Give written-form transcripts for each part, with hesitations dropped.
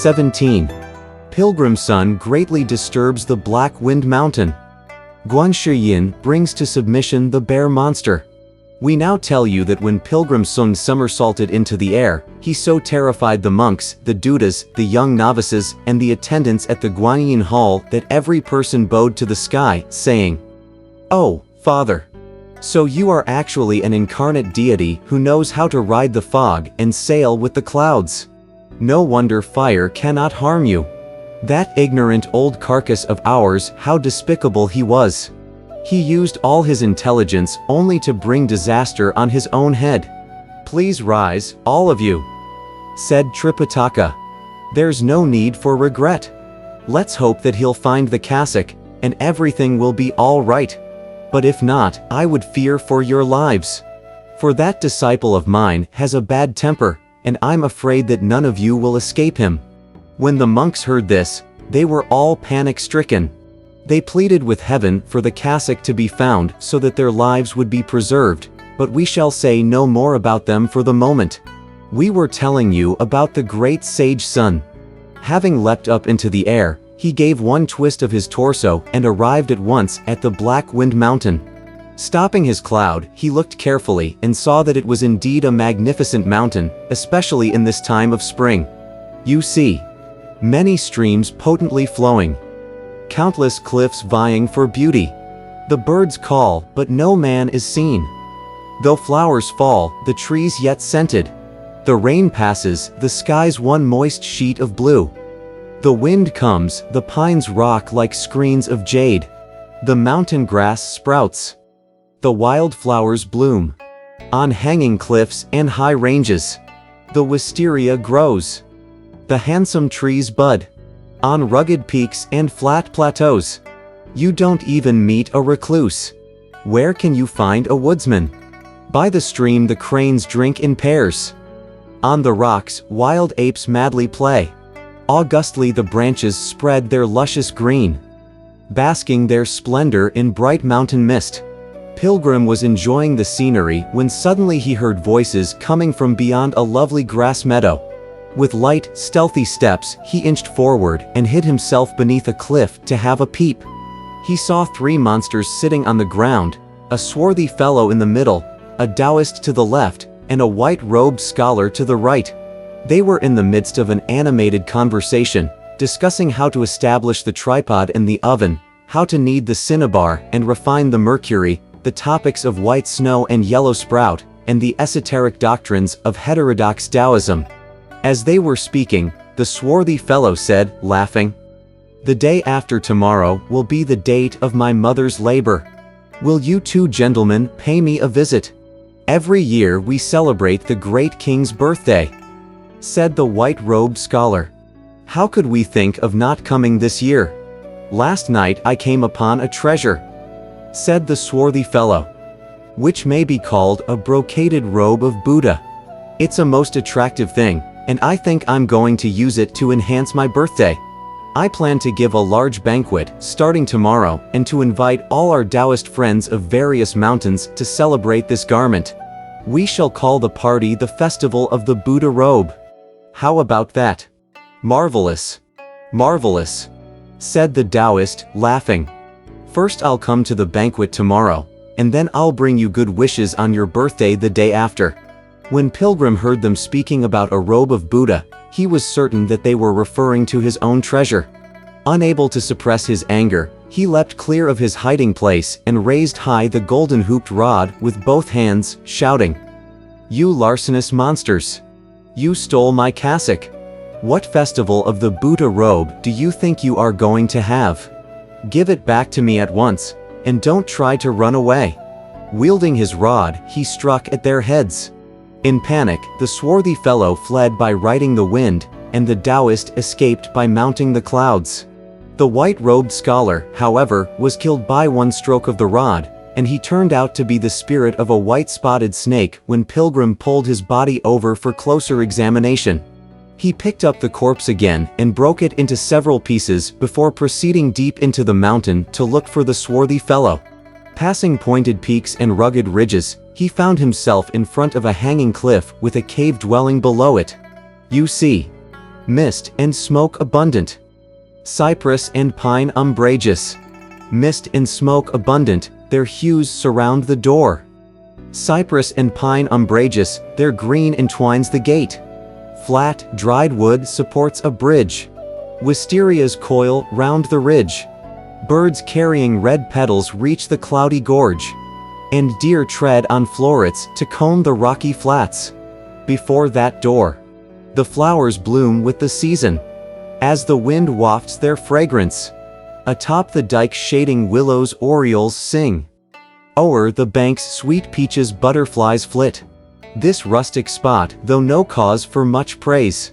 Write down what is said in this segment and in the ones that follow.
17. Pilgrim Sun greatly disturbs the Black Wind Mountain. Guan Shiyin brings to submission the bear monster. We now tell you that when Pilgrim Sun somersaulted into the air, he so terrified the monks, the dudas, the young novices, and the attendants at the Guanyin Hall that every person bowed to the sky, saying, "Oh, Father! So you are actually an incarnate deity who knows how to ride the fog and sail with the clouds. No wonder fire cannot harm you. That ignorant old carcass of ours, how despicable he was. He used all his intelligence only to bring disaster on his own head. Please rise, all of you," said Tripitaka. "There's no need for regret. Let's hope that he'll find the cassock, and everything will be all right. But if not, I would fear for your lives. For that disciple of mine has a bad temper, and I'm afraid that none of you will escape him." When the monks heard this, they were all panic-stricken. They pleaded with heaven for the cassock to be found so that their lives would be preserved, but we shall say no more about them for the moment. We were telling you about the great sage Sun. Having leapt up into the air, he gave one twist of his torso and arrived at once at the Black Wind Mountain. Stopping his cloud, he looked carefully and saw that it was indeed a magnificent mountain, especially in this time of spring. You see, many streams potently flowing. Countless cliffs vying for beauty. The birds call, but no man is seen. Though flowers fall, the trees yet scented. The rain passes, the sky's one moist sheet of blue. The wind comes, the pines rock like screens of jade. The mountain grass sprouts. The wildflowers bloom. On hanging cliffs and high ranges, the wisteria grows. The handsome trees bud. On rugged peaks and flat plateaus, you don't even meet a recluse. Where can you find a woodsman? By the stream the cranes drink in pairs. On the rocks, wild apes madly play. Augustly the branches spread their luscious green, basking their splendor in bright mountain mist. Pilgrim was enjoying the scenery when suddenly he heard voices coming from beyond a lovely grass meadow. With light, stealthy steps, he inched forward and hid himself beneath a cliff to have a peep. He saw three monsters sitting on the ground, a swarthy fellow in the middle, a Taoist to the left, and a white-robed scholar to the right. They were in the midst of an animated conversation, discussing how to establish the tripod in the oven, how to knead the cinnabar and refine the mercury, the topics of white snow and yellow sprout, and the esoteric doctrines of heterodox Taoism. As they were speaking, the swarthy fellow said, laughing, "The day after tomorrow will be the date of my mother's labor. Will you two gentlemen pay me a visit? Every year we celebrate the great king's birthday," said the white-robed scholar. "How could we think of not coming this year? Last night I came upon a treasure," said the swarthy fellow, "which may be called a brocaded robe of Buddha. It's a most attractive thing, and I think I'm going to use it to enhance my birthday. I plan to give a large banquet, starting tomorrow, and to invite all our Taoist friends of various mountains to celebrate this garment. We shall call the party the Festival of the Buddha Robe. How about that?" "Marvelous! Marvelous!" said the Taoist, laughing. "First I'll come to the banquet tomorrow, and then I'll bring you good wishes on your birthday the day after." When Pilgrim heard them speaking about a robe of Buddha, he was certain that they were referring to his own treasure. Unable to suppress his anger, he leapt clear of his hiding place and raised high the golden-hooped rod with both hands, shouting, "You larcenous monsters! You stole my cassock! What festival of the Buddha robe do you think you are going to have? Give it back to me at once, and don't try to run away." Wielding his rod, he struck at their heads. In panic, the swarthy fellow fled by riding the wind, and the Taoist escaped by mounting the clouds. The white-robed scholar, however, was killed by one stroke of the rod, and he turned out to be the spirit of a white-spotted snake when Pilgrim pulled his body over for closer examination. He picked up the corpse again and broke it into several pieces before proceeding deep into the mountain to look for the swarthy fellow. Passing pointed peaks and rugged ridges, he found himself in front of a hanging cliff with a cave dwelling below it. "You see," Mist and smoke abundant. Cypress and pine umbrageous. Mist and smoke abundant, their hues surround the door. Cypress and pine umbrageous, their green entwines the gate. Flat, dried wood supports a bridge. Wisterias coil round the ridge. Birds carrying red petals reach the cloudy gorge. And deer tread on florets to comb the rocky flats. Before that door, the flowers bloom with the season, as the wind wafts their fragrance. Atop the dike shading willows orioles sing. O'er the banks sweet peaches butterflies flit. This rustic spot, though no cause for much praise,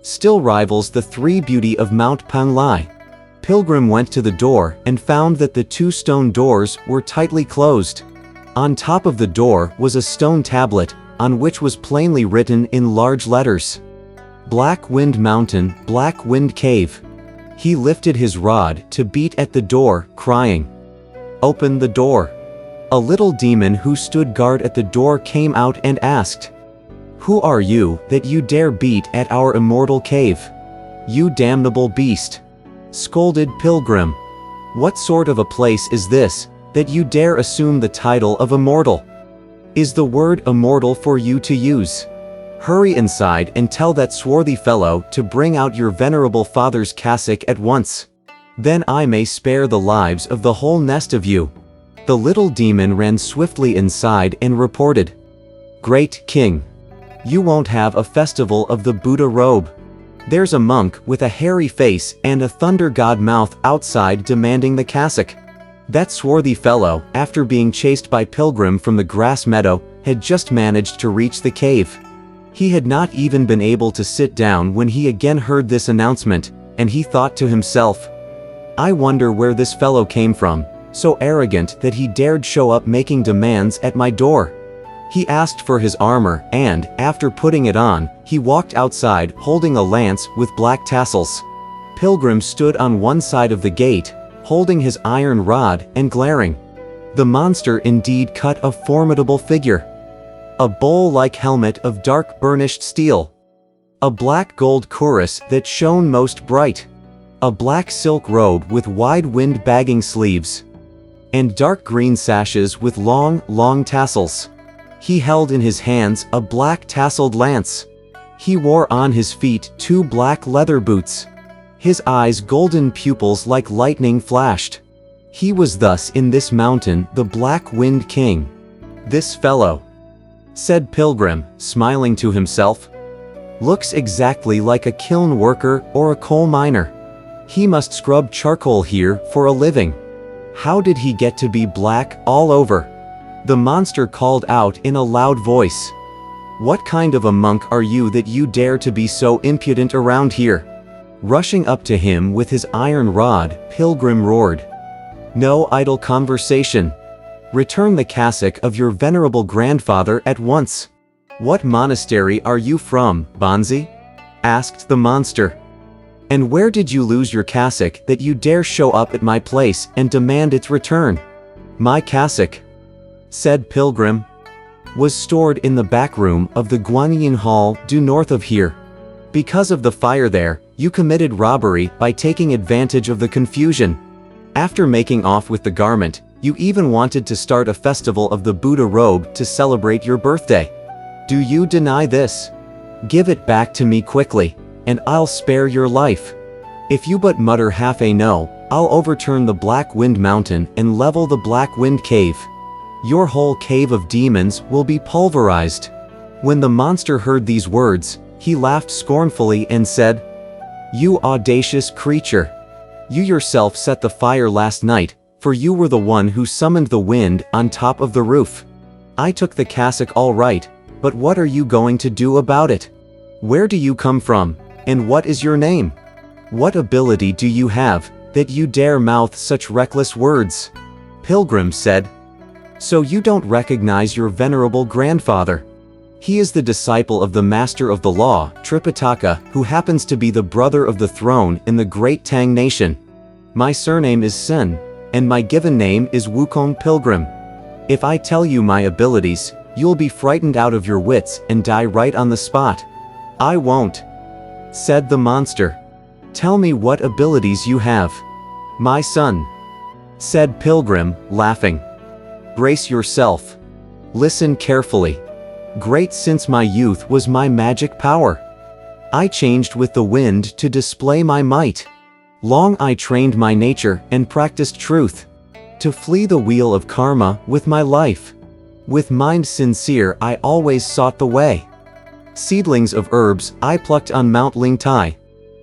still rivals the three beauty of Mount Panlai. Pilgrim went to the door and found that the two stone doors were tightly closed. On top of the door was a stone tablet, on which was plainly written in large letters, Black Wind Mountain, Black Wind Cave. He lifted his rod to beat at the door, crying, "Open the door." A little demon who stood guard at the door came out and asked, "Who are you, that you dare beat at our immortal cave? You damnable beast!" Scolded Pilgrim. "What sort of a place is this, that you dare assume the title of immortal? Is the word immortal for you to use? Hurry inside and tell that swarthy fellow to bring out your venerable father's cassock at once. Then I may spare the lives of the whole nest of you." The little demon ran swiftly inside and reported, "Great King, you won't have a festival of the Buddha robe. There's a monk with a hairy face and a thunder god mouth outside demanding the cassock." That swarthy fellow, after being chased by Pilgrim from the grass meadow, had just managed to reach the cave. He had not even been able to sit down when he again heard this announcement, and he thought to himself, "I wonder where this fellow came from, so arrogant that he dared show up making demands at my door." He asked for his armor and, after putting it on, he walked outside holding a lance with black tassels. Pilgrim stood on one side of the gate, holding his iron rod and glaring. The monster indeed cut a formidable figure. A bowl-like helmet of dark burnished steel. A black gold cuirass that shone most bright. A black silk robe with wide wind-bagging sleeves. And dark green sashes with long tassels. He held in his hands a black tasseled lance. He wore on his feet 2 black leather boots. His eyes' golden pupils like lightning flashed. He was thus in this mountain the Black Wind King. "This fellow," said Pilgrim, smiling to himself, "looks exactly like a kiln worker or a coal miner. He must scrub charcoal here for a living. How did he get to be black all over?" The monster called out in a loud voice, "What kind of a monk are you that you dare to be so impudent around here?" Rushing up to him with his iron rod, Pilgrim roared, "No idle conversation. Return the cassock of your venerable grandfather at once." "What monastery are you from, Bonzi?" asked the monster. "And where did you lose your cassock that you dare show up at my place and demand its return?" "My cassock," said Pilgrim, "was stored in the back room of the Guanyin Hall due north of here. Because of the fire there, you committed robbery by taking advantage of the confusion. After making off with the garment, you even wanted to start a festival of the Buddha robe to celebrate your birthday. Do you deny this? Give it back to me quickly, and I'll spare your life. If you but mutter half a no, I'll overturn the Black Wind Mountain and level the Black Wind Cave. Your whole cave of demons will be pulverized." When the monster heard these words, he laughed scornfully and said, "You audacious creature! You yourself set the fire last night, for you were the one who summoned the wind on top of the roof. I took the cassock all right, but what are you going to do about it? Where do you come from, and what is your name? What ability do you have, that you dare mouth such reckless words?" Pilgrim said, "So you don't recognize your venerable grandfather? He is the disciple of the master of the law, Tripitaka, who happens to be the brother of the throne in the great Tang nation. My surname is Sen, and my given name is Wukong Pilgrim. If I tell you my abilities, you'll be frightened out of your wits and die right on the spot." "I won't," said the monster. "Tell me what abilities you have." "My son," said Pilgrim, laughing. "Brace yourself. Listen carefully. Great since my youth was my magic power. I changed with the wind to display my might. Long I trained my nature and practiced truth, to flee the wheel of karma with my life. With mind sincere I always sought the way. Seedlings of herbs I plucked on Mount Lingtai.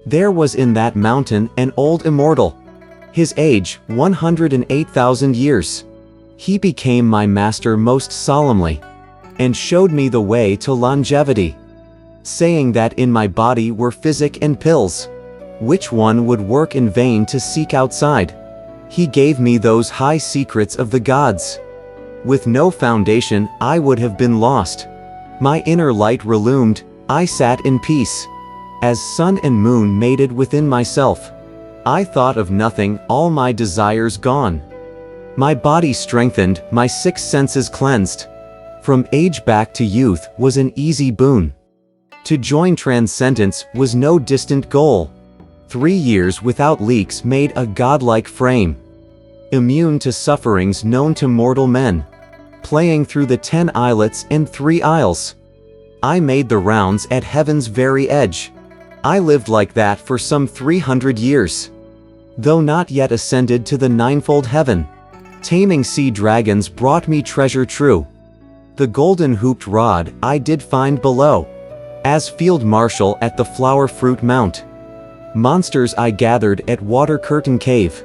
There was in that mountain an old immortal. His age 108,000 years. He became my master most solemnly, and showed me the way to longevity, saying that in my body were physic and pills. Which one would work in vain to seek outside? He gave me those high secrets of the gods. With no foundation I would have been lost. My inner light relumed, I sat in peace. As sun and moon mated within myself. I thought of nothing, all my desires gone. My body strengthened, my six senses cleansed. From age back to youth was an easy boon. To join transcendence was no distant goal. 3 years without leaks made a godlike frame. Immune to sufferings known to mortal men. Playing through the 10 islets and 3 isles. I made the rounds at heaven's very edge. I lived like that for some 300 years. Though not yet ascended to the ninefold heaven. Taming sea dragons brought me treasure true. The golden hooped rod I did find below. As field marshal at the flower fruit mount. Monsters I gathered at Water Curtain Cave.